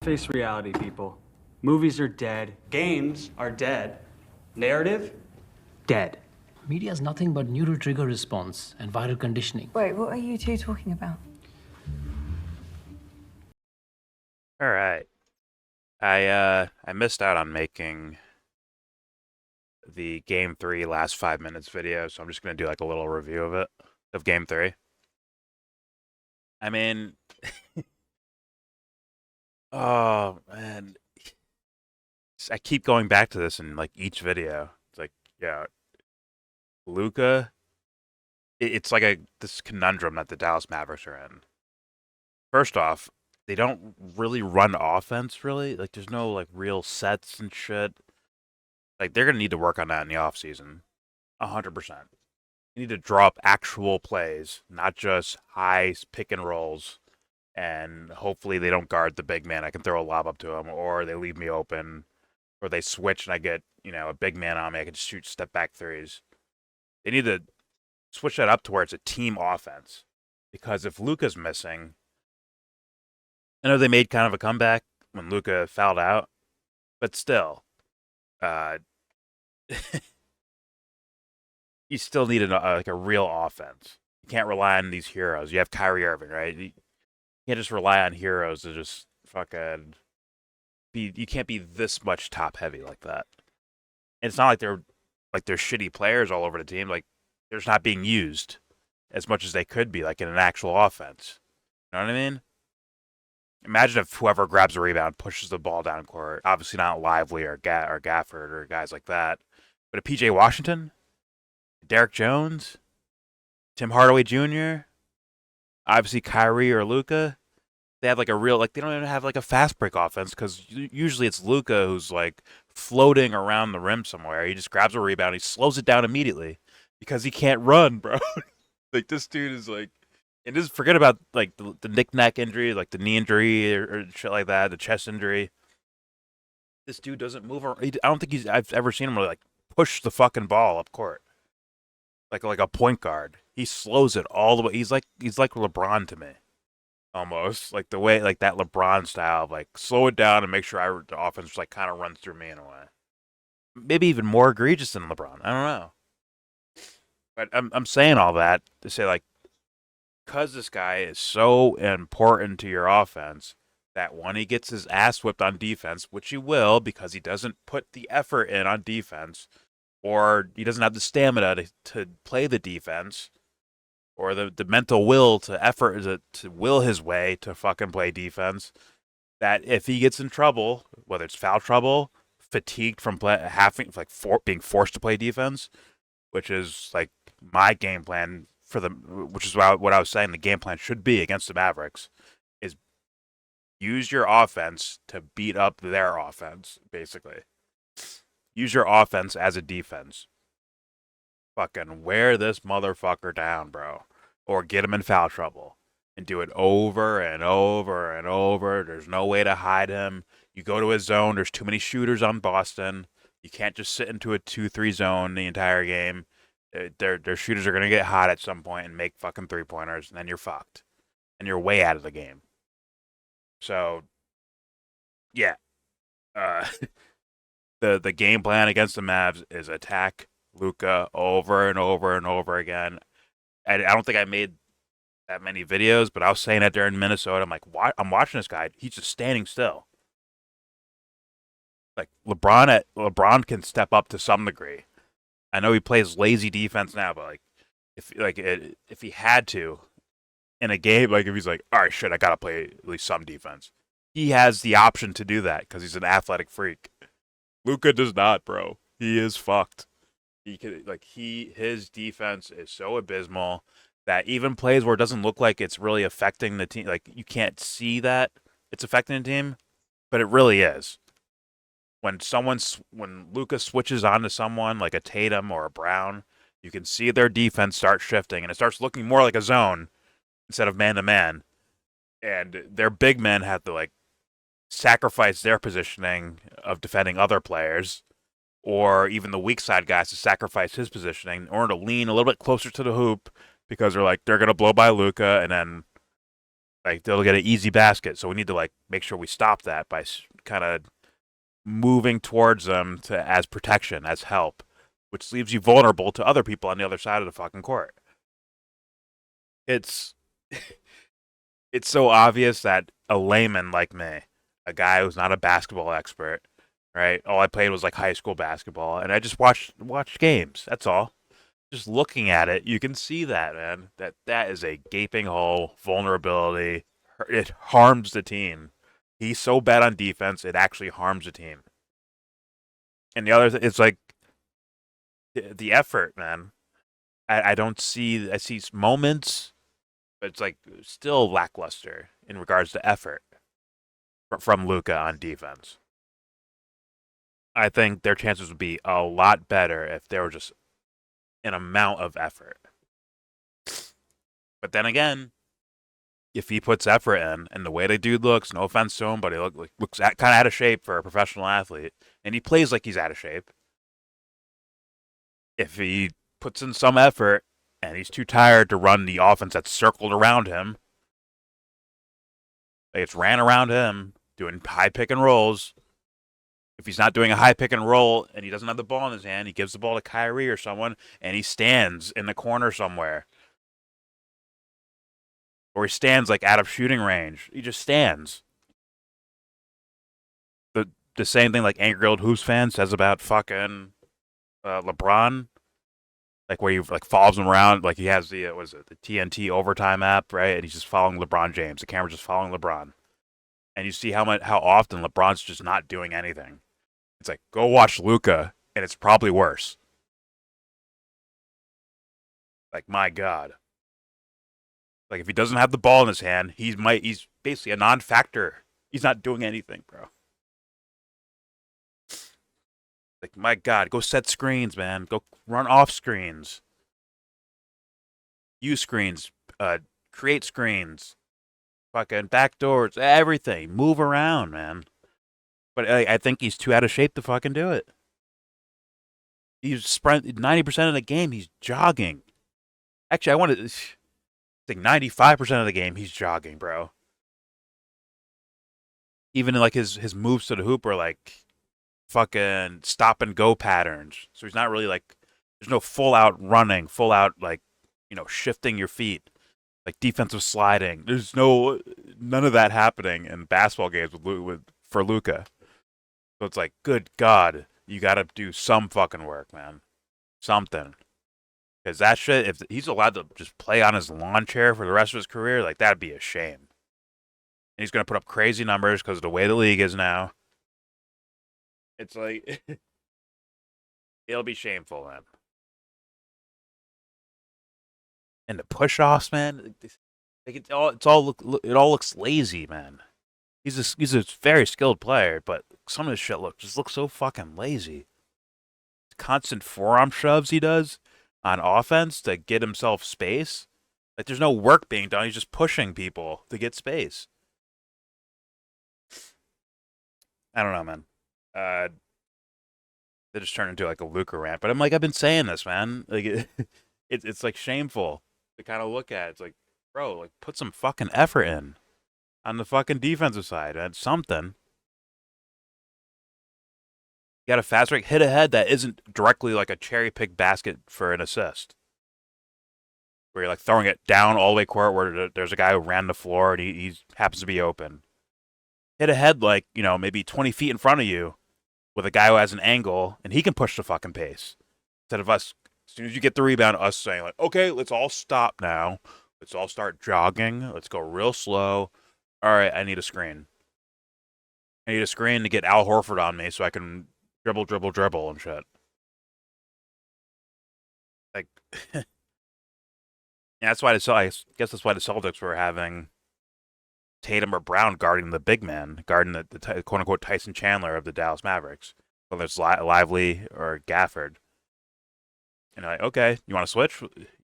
Face reality, people. Movies are dead. Games are dead. Narrative? Dead. Media is nothing but neural trigger response and viral conditioning. Wait, what are you two talking about? All right. I missed out on making the Game 3 last 5 minutes video, so I'm just going to do like a little review of it, of Game 3. I mean, oh, man. I keep going back to this in like each video. It's like, yeah, Luka, it's like this conundrum that the Dallas Mavericks are in. First off, they don't really run offense, really. Like, there's no like real sets and shit. Like, they're gonna need to work on that in the offseason. 100%. You need to draw up actual plays, not just high pick and rolls. And hopefully they don't guard the big man. I can throw a lob up to him, or they leave me open, or they switch and I get, a big man on me. I can just shoot step back threes. They need to switch that up to where it's a team offense. Because if Luka's missing, I know they made kind of a comeback when Luka fouled out, but still, you still need a real offense. You can't rely on these heroes. You have Kyrie Irving, right? You can't just rely on heroes to just fucking be. You can't be this much top heavy like that. And it's not like they're shitty players all over the team. Like, they're just not being used as much as they could be, like in an actual offense. You know what I mean? Imagine if whoever grabs a rebound pushes the ball down court. Obviously not Lively or Gafford or guys like that. But a PJ Washington, Derek Jones, Tim Hardaway Jr., obviously Kyrie or Luka, they have like a real, like, they don't even have like a fast break offense because usually it's Luka who's like floating around the rim somewhere. He just grabs a rebound, he slows it down immediately because he can't run, bro. Like, this dude is like, and just forget about like the knick-knack injury, like the knee injury or shit like that, the chest injury. This dude doesn't move around. I don't think I've ever seen him really like push the fucking ball up court. Like a point guard. He slows it all the way. He's like LeBron to me. Almost. Like the way, like that LeBron style of like slow it down and make sure the offense like kind of runs through me in a way. Maybe even more egregious than LeBron. I don't know. But I'm saying all that to say, like, because this guy is so important to your offense, that when he gets his ass whipped on defense, which he will because he doesn't put the effort in on defense, or he doesn't have the stamina to play the defense, or the mental will to will his way to fucking play defense, that if he gets in trouble, whether it's foul trouble, fatigued from being forced to play defense, which is like my game plan which is what I was saying the game plan should be against the Mavericks, is use your offense to beat up their offense, basically. Use your offense as a defense. Fucking wear this motherfucker down, bro. Or get him in foul trouble. And do it over and over and over. There's no way to hide him. You go to his zone, there's too many shooters on Boston. You can't just sit into a 2-3 zone the entire game. Their shooters are going to get hot at some point and make fucking three-pointers, and then you're fucked. And you're way out of the game. So, yeah. The game plan against the Mavs is attack Luka over and over and over again. I don't think I made that many videos, but I was saying that during Minnesota. I'm like, I'm watching this guy. He's just standing still. Like, LeBron can step up to some degree. I know he plays lazy defense now, but if he had to in a game, like if he's like, all right, shit, I gotta play at least some defense, he has the option to do that because he's an athletic freak. Luka does not, bro. He is fucked. His defense is so abysmal that even plays where it doesn't look like it's really affecting the team, like you can't see that it's affecting the team, but it really is. When Luka switches onto someone like a Tatum or a Brown, you can see their defense start shifting, and it starts looking more like a zone instead of man-to-man. And their big men have to like sacrifice their positioning of defending other players, or even the weak side guys to sacrifice his positioning in order to lean a little bit closer to the hoop because they're going to blow by Luka, and then Like they'll get an easy basket, so we need to like make sure we stop that by kind of moving towards them to as protection, as help, which leaves you vulnerable to other people on the other side of the fucking court. It's it's so obvious that a layman like me, a guy who's not a basketball expert, right? All I played was like high school basketball, and I just watched games. That's all. Just looking at it, you can see that, man. That is a gaping hole, vulnerability. It harms the team. He's so bad on defense, it actually harms the team. And the other, it's like the effort, man. I don't see. I see moments, but it's like still lackluster in regards to effort from Luka on defense. I think their chances would be a lot better if there were just an amount of effort. But then again, if he puts effort in, and the way the dude looks, no offense to him, but he looks kind of out of shape for a professional athlete, and he plays like he's out of shape. If he puts in some effort, and he's too tired to run the offense that's circled around him, like it's ran around him, doing high pick and rolls. If he's not doing a high pick and roll and he doesn't have the ball in his hand, he gives the ball to Kyrie or someone, and he stands in the corner somewhere. Or he stands like out of shooting range. He just stands. The same thing like Angry Old Hoops fan says about fucking LeBron. Like where he like follows him around, like he has the the TNT overtime app, right? And he's just following LeBron James. The camera's just following LeBron, and you see how often LeBron's just not doing anything. It's like go watch Luka, and it's probably worse. Like my God, like if he doesn't have the ball in his hand, he's basically a non-factor. He's not doing anything, bro. Like my God, go set screens, man. Go run off screens. Use screens. Create screens. Fucking backdoors. Everything. Move around, man. But I think he's too out of shape to fucking do it. He's 90% of the game. He's jogging. Actually, I think 95% of the game he's jogging, bro. Even in like his moves to the hoop are like fucking stop and go patterns. So he's not really like there's no full out running, full out like shifting your feet, like defensive sliding. There's none of that happening in basketball games for Luka. So it's like, good God, you got to do some fucking work, man. Something. Because that shit, if he's allowed to just play on his lawn chair for the rest of his career, like that'd be a shame. And he's gonna put up crazy numbers because of the way the league is now. It's like it'll be shameful, man. And the push-offs, man, like it all looks lazy, man. He's a very skilled player, but some of his shit looks so fucking lazy. Constant forearm shoves he does on offense to get himself space. Like there's no work being done. He's just pushing people to get space. I don't know, man. They just turned into like a Luka rant, but I've been saying this, man. Like it's like shameful to kind of look at. It's like, bro, like put some fucking effort in on the fucking defensive side. And something. You got a fast break, hit ahead that isn't directly like a cherry pick basket for an assist. Where you're like throwing it down all the way court where there's a guy who ran the floor and he happens to be open. Hit ahead like, maybe 20 feet in front of you with a guy who has an angle and he can push the fucking pace. Instead of us, as soon as you get the rebound, us saying like, okay, let's all stop now. Let's all start jogging. Let's go real slow. All right, I need a screen. I need a screen to get Al Horford on me so I can dribble and shit. Like, yeah, that's why I guess that's why the Celtics were having Tatum or Brown guarding the big man, guarding the quote unquote Tyson Chandler of the Dallas Mavericks, whether it's Lively or Gafford. And like, okay, you want to switch?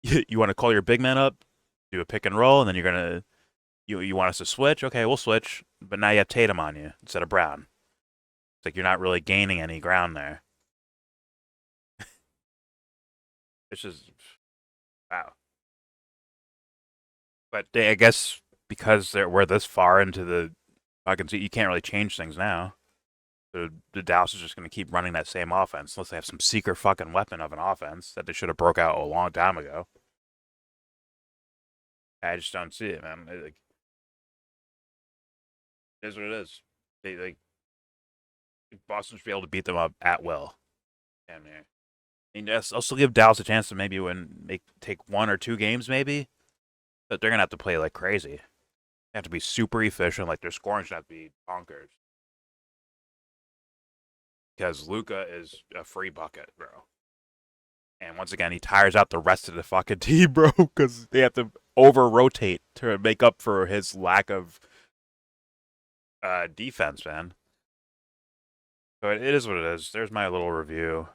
You want to call your big man up, do a pick and roll, and then you're gonna you want us to switch? Okay, we'll switch, but now you have Tatum on you instead of Brown. It's like you're not really gaining any ground there. It's just wow. But I guess because we're this far into the fucking season, you can't really change things now. The Dallas is just going to keep running that same offense unless they have some secret fucking weapon of an offense that they should have broke out a long time ago. I just don't see it, man. It is what it is. They Boston should be able to beat them up at will. Damn near. And yes, I'll still give Dallas a chance to maybe take 1 or 2 games, maybe. But they're gonna have to play like crazy. They have to be super efficient. Like their scoring should have to be bonkers. Because Luka is a free bucket, bro. And once again, he tires out the rest of the fucking team, bro, because they have to over-rotate to make up for his lack of defense, man. So it is what it is. There's my little review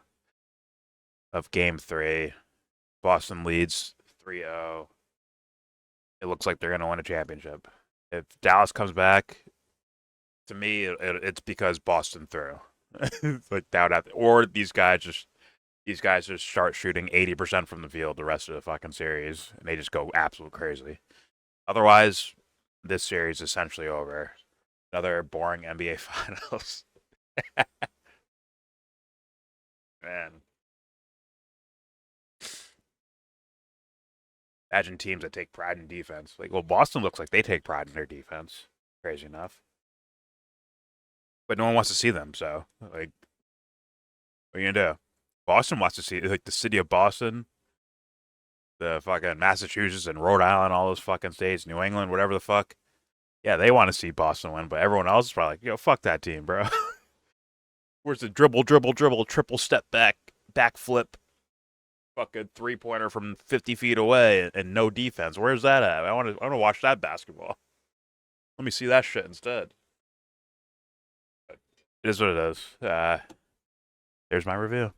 of Game 3. Boston leads 3-0. It looks like they're going to win a championship. If Dallas comes back, to me, it's because Boston threw. Like that would have to, or these guys just start shooting 80% from the field the rest of the fucking series, and they just go absolute crazy. Otherwise, this series is essentially over. Another boring NBA Finals. Man. Imagine teams that take pride in defense. Like, well, Boston looks like they take pride in their defense. Crazy enough. But no one wants to see them, so, like, what are you going to do? Boston wants to see, like, the city of Boston, the fucking Massachusetts and Rhode Island, all those fucking states, New England, whatever the fuck. Yeah, they want to see Boston win, but everyone else is probably like, yo, fuck that team, bro. Where's the dribble, triple step back flip, fucking 3-pointer from 50 feet away and no defense? Where's that at? I want to watch that basketball. Let me see that shit instead. But it is what it is. There's my review.